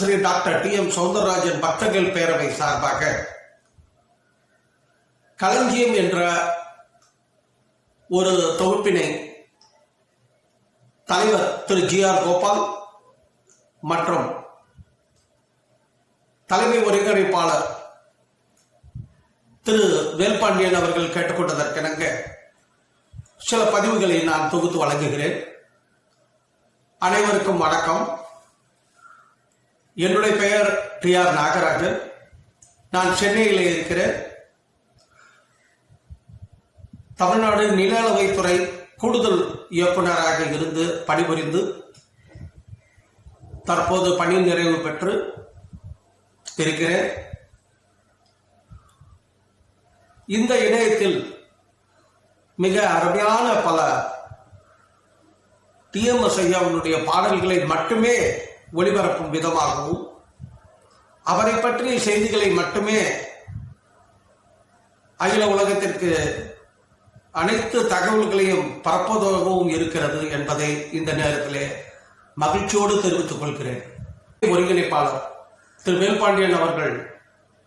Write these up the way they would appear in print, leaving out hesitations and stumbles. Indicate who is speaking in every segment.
Speaker 1: பேராசிரியர் doctor TM. Soundararajan பக்தர்கள் பேரவை சார்பாக களஞ்சியம் என்ற ஒரு தொகுப்பினை தலைவர் திரு ஜி.ஆர். கோபால் மற்றும் தலைமை ஒருங்கிணைப்பாளர் திரு வேல்பாண்டியன் அவர்கள் கேட்டுக்கொண்டதற்கெனங்க சில பதிவுகளை நான் தொகுத்து வழங்குகிறேன். அனைவருக்கும் வணக்கம். என்னுடைய பெயர் டி.ஆர். நாகராஜன். நான் சென்னையில் இருக்கிறேன். தமிழ்நாடு நில அளவைத்துறை கூடுதல் இயக்குநராக இருந்து பணிபுரிந்து தற்போது பணி நிறைவு பெற்று இருக்கிறேன். இந்த இணையத்தில் மிக அருமையான பல டி.எம்.எஸ். ஐயாவுடைய பாடல்களை மட்டுமே ஒளிபரப்பும் விதமாகவும் அவரை பற்றிய செய்திகளை மட்டுமே அகில உலகத்திற்கு அனைத்து தகவல்களையும் பரப்புவதாகவும் இருக்கிறது என்பதை இந்த நேரத்திலே மகிழ்ச்சியோடு தெரிவித்துக் கொள்கிறேன். ஒருங்கிணைப்பாளர் திரு வேல்பாண்டியன் அவர்கள்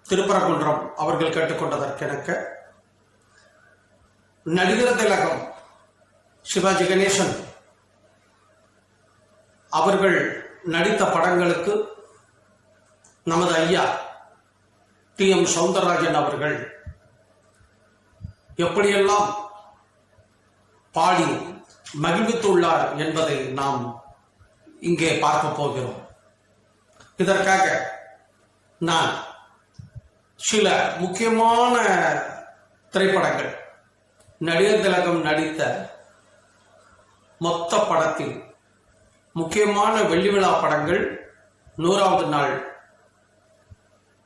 Speaker 1: திருப்பரங்குன்றம் அவர்கள் கேட்டுக்கொண்டதற்கெனக்க நடிகர் திலகம் சிவாஜி கணேசன் அவர்கள் நடித்த படங்களுக்கு நமது ஐயா டி.எம். சௌந்தரராஜன் அவர்கள் எப்படியெல்லாம் பாடி மகிழ்வித்துள்ளார் என்பதை நாம் இங்கே பார்க்க போகிறோம். இதற்காக நான் சில முக்கியமான திரைப்படங்கள் நடிகர் திலகம் நடித்த மொத்த படத்தில் முக்கியமான வெள்ளி விழா படங்கள், 100வது நாள்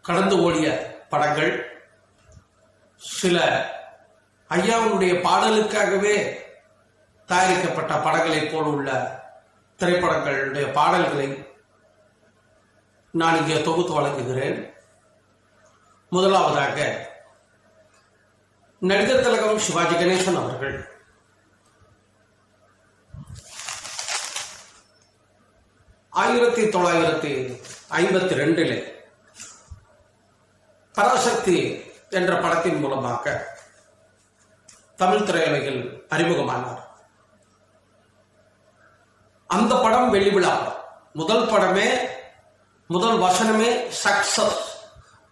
Speaker 1: கடந்து ஓடிய படங்கள், சில ஐயாவுடைய பாடலுக்காகவே தயாரிக்கப்பட்ட படங்களைப் போல் உள்ள திரைப்படங்களுடைய பாடல்களை நான் இங்கே தொகுத்து வழங்குகிறேன். முதலாவதாக நடிகர் திலகம் சிவாஜி கணேசன் அவர்கள் 1952 பராசக்தி என்ற படத்தின் மூலமாக தமிழ் திரையுலகில் அறிமுகமானார். அந்த படம் வெள்ளி விழா படம். முதல் படமே, முதல் வசனமே சக்சஸ்.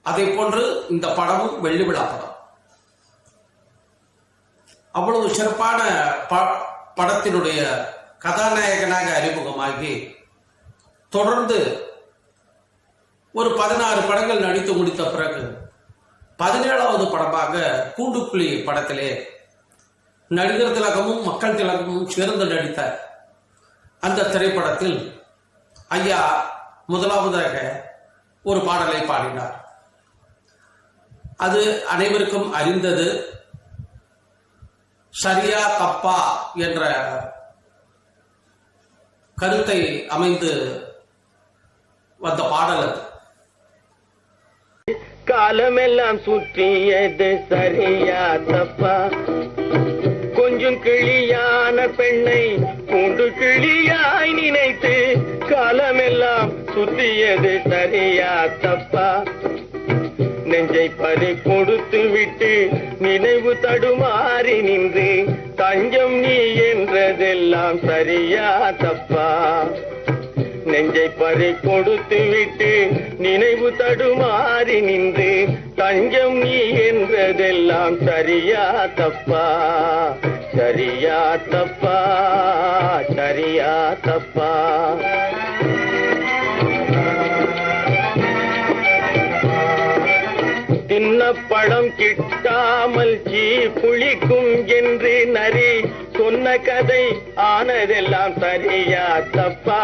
Speaker 1: அதே போன்று இந்த படமும் வெள்ளி விழா படம். அவ்வளவு சிறப்பான படத்தினுடைய கதாநாயகனாக அறிமுகமாகி தொடர்ந்து ஒரு 16 படங்கள் நடித்து முடித்த பிறகு 17வது படமாக கூண்டுப்புலி படத்திலே நடிகர் திலகமும் மக்கள் திலகமும் சேர்ந்து நடித்த அந்த திரைப்படத்தில் ஐயா முதலாவதாக ஒரு பாடலை பாடினார். அது அனைவருக்கும் அறிந்தது. சரியா தப்பா என்ற கருத்தை அமைந்து வந்த பாடல் அது.
Speaker 2: காலமெல்லாம் சுற்றியது சரியா தப்பா, கொஞ்சம் கிளியான பெண்ணை கூண்டு கிளியாய் நினைத்து காலமெல்லாம் சுற்றியது சரியா தப்பா, நெஞ்சை பறி கொடுத்து விட்டு நினைவு தடுமாறி நின்று தஞ்சம் நீ என்றதெல்லாம் சரியா தப்பா, நெஞ்சை பறி கொடுத்து விட்டு நினைவு தடுமாறி நின்று தஞ்சம் நீ என்றதெல்லாம் சரியா தப்பா, சரியா தப்பா, சரியா தப்பா. தின்னப்பழம் கிட்டாமல் சீ புளிக்கும் என்று நரி சொன்ன கதை ஆனதெல்லாம் சரியா தப்பா,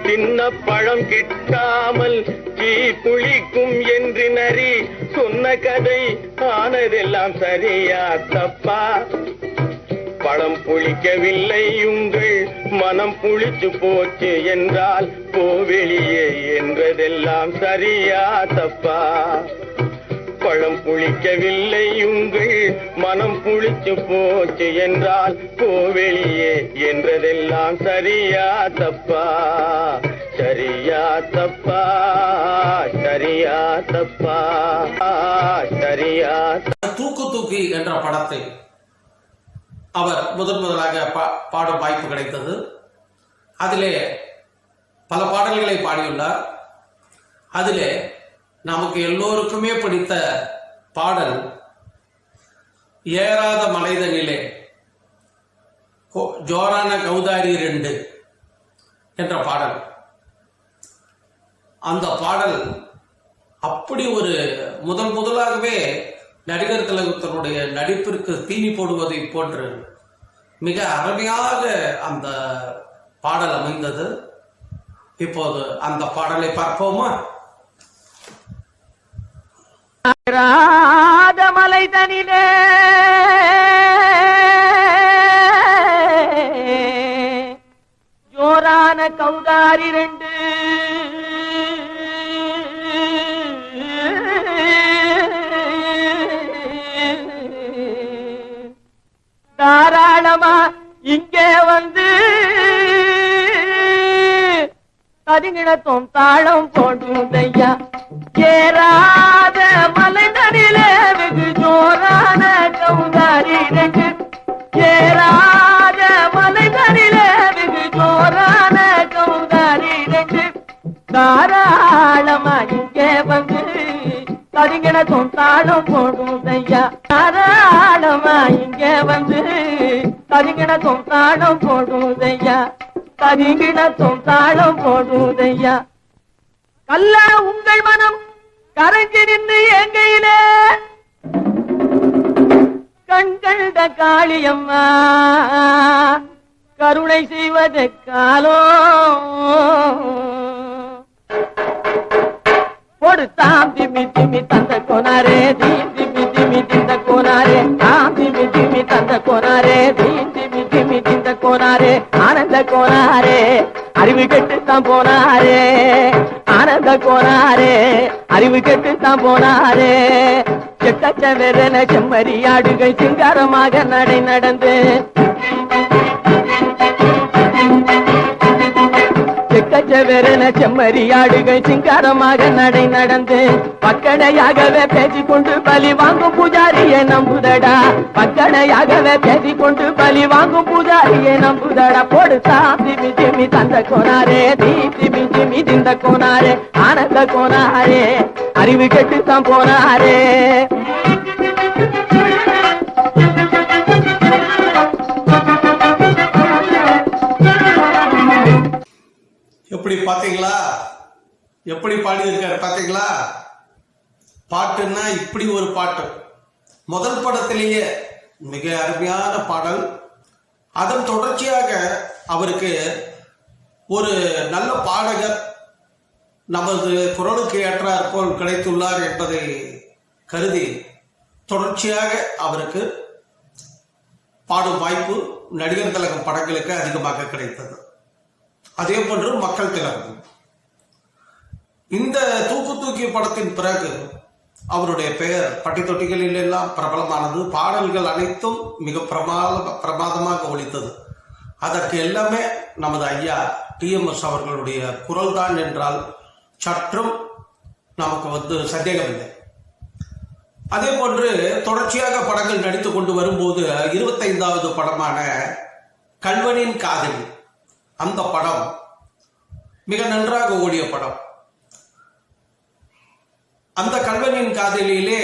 Speaker 2: தின்னப்பழம் கிட்டாமல் சீ புளிக்கும் என்று நரி சொன்ன கதை ஆனதெல்லாம் சரியா தப்பா, பழம் புளிக்கவில்லை உங்கள் மனம் புளிச்சு போச்சு என்றால் போவெளியே என்றதெல்லாம் சரியா தப்பா, பழம் புளிக்கவில்லை உங்கள் மனம் புளிச்சு போச்சு என்றால் போவெளியே என்றதெல்லாம் சரியா தப்பா, சரியா தப்பா சரியா தப்பா சரியா
Speaker 1: தூக்கு தூக்கி என்ற படத்தை அவர் முதலாக பாடும் வாய்ப்பு கிடைத்தது. அதிலே பல பாடல்களை பாடியுள்ளார். அதிலே நமக்கு எல்லோருக்குமே பிடித்த பாடல் ஏறாத மலைதனிலே ஜோரான கௌதாரி 2 என்ற பாடல். அந்த பாடல் அப்படி ஒரு முதலாகவே நடிகர் திலகத்தினுடைய நடிப்பிற்கு தீனி போடுவதை போன்று மிக அருமையாக அந்த பாடல் அமைந்தது. இப்போது அந்த பாடலை பார்ப்போமா?
Speaker 3: மலைதனிலே ஜோரான கௌதாரி 2 தாராளமா இங்கே வந்து கதிங்கிணத்தும் தாளம் போடுதையா. ஏறாத மலைதனிலே வெகு ஜோரான கௌதாரி 2 ஏறாத மலைதனிலே வெகு ஜோரான கௌதாரி 2 தாராளமா இங்கே வந்து கதிங்கிணத்தும் தாளம் போடுதையா. தாராளமா இங்கே வந்து கதிங்கிணத்தும் தாளம் போடுதையா. கதிங்கிணத்தும் தாளம் போடுதையா. கல்ல உங்கள் மனம் கரைஞ்சி நின்று எங்கையிலே கண்கண்ட காளியம்மா கருணை செய்வது காலோ கொடுத்தாம் திமி திமி தந்த கோனாரே தீம் திமி திமி திந்த கோனாரே தாம் திமி திமி தந்த கோனாரே தீம் திமி திமி திந்த கோனாரே ஆனந்த கோனாரே அறிவு கெட்டுத்தான் போனாரே ஆனந்த கோனாரே அறிவு கெட்டுத்தான் போனாரே. செக்கச்ச வெறன செம்மறியாடுகள் சிங்காரமாக நடை நடந்து செக்கச்சவெறன செம்மறியாடுகள் சிங்காரமாக நடை நடந்து பக்கடையாகவே பேசிக்கொண்டு பலி வாங்கும் பூஜாரியை நம்புதடா. பக்கடையாகவே பேசிக்கொண்டு பலி வாங்கும் பூஜாரியை நம்புதடா. போடுத்தா திமி திமி தந்த கோனாரே தீ திமி திமி திந்த கோனாரே ஆனந்த கோனாரே அறிவு கெட்டுத்தான் போனாரே.
Speaker 1: எப்படி பாத்தீங்களா? எப்படி பாடி இருக்காரு பாத்தீங்களா? பாட்டுன்னா இப்படி ஒரு பாட்டு. முதல் படத்திலேயே மிக அருமையான பாடல். அதன் தொடர்ச்சியாக அவருக்கு ஒரு நல்ல பாடகர் நமது குரலுக்கு ஏற்றாற் போல் கிடைத்துள்ளார் என்பதை கருதி தொடர்ச்சியாக அவருக்கு பாடும் வாய்ப்பு நடிகர் திலகம் படங்களுக்கு அதிகமாக கிடைத்தது. அதே போன்று மக்கள் திலகம். இந்த தூக்கு தூக்கி படத்தின் பிறகு அவருடைய பெயர் பட்டி தொட்டிகளில் எல்லாம் பிரபலமானது. பாடல்கள் அனைத்தும் மிக பிரமாதமாக ஒலித்தது. அதற்கு எல்லாமே நமது ஐயா டிஎம்எஸ் அவர்களுடைய குரல் தான் என்றால் சற்றும் நமக்கு சந்தேகமில்லை. அதே போன்று தொடர்ச்சியாக படங்கள் நடித்துக் கொண்டு வரும்போது 25வது படமான கல்வனின் காதலி, அந்த படம் மிக நன்றாக ஓடிய படம். அந்த கல்வனின் காதலியிலே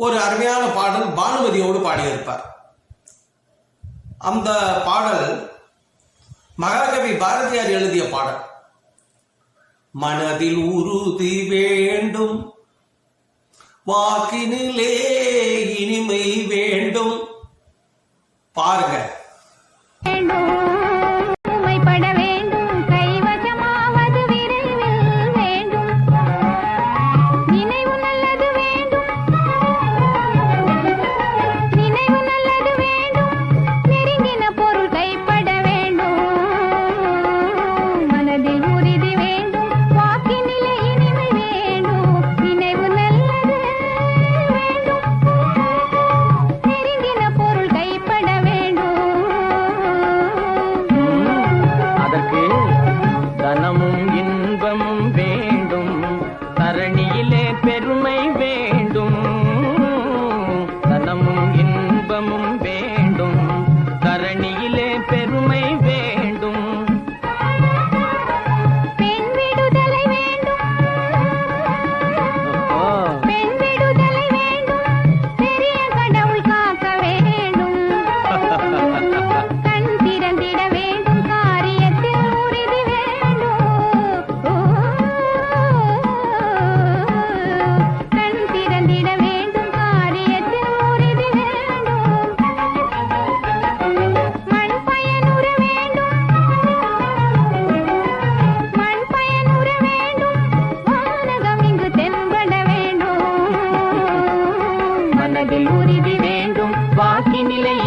Speaker 1: ஒரு அருமையான பாடல் பானுமதியோடு பாடியிருப்பார். அந்த பாடல் மகாகவி பாரதியார் எழுதிய பாடல். மனதில் உறுதி வேண்டும், வாக்கினிலே இனிமை வேண்டும். பாருங்க.
Speaker 4: வேண்டும்.
Speaker 3: தரணியிலே பெருமை வேண்டும், தனமும் இன்பமும் வேண்டும், தரணியிலே பெருமை வேண்டும்.
Speaker 4: பெண் விடுதலை வேண்டும், பெண் விடுதலை வேண்டும், பெரிய கடவுள் காக்க வேண்டும், கண் திறந்திட வேண்டும், காரியத்தில் உறுதி வேண்டும், கண் திறந்திட வேண்டும், காரியத்தில் உறுதி வேண்டும், மண் பயனுற வேண்டும், மண் பயனுற வேண்டும், வானகம் இங்கு தென்பட வேண்டும்,
Speaker 3: மனதில் உறுதி வேண்டும், வாக்கினிலை